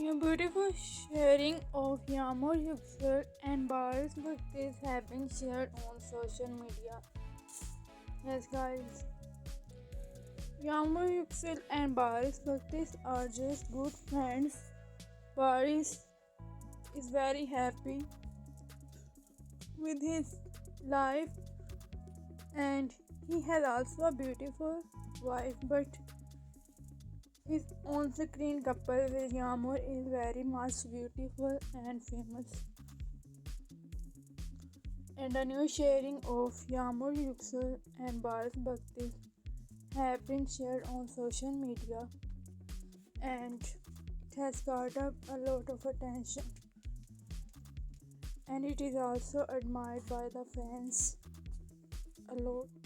A beautiful sharing of Yağmur Yüksel and Baris Baktas have been shared on social media. Yes, guys. Yağmur Yüksel and Baris Baktas are just good friends. Baris is very happy with his life and he has also a beautiful wife, but his on-screen couple with Yağmur is very much beautiful and famous. And a new sharing of Yağmur Yüksel and Baris Baktas have been shared on social media and it has got up a lot of attention. And it is also admired by the fans a lot.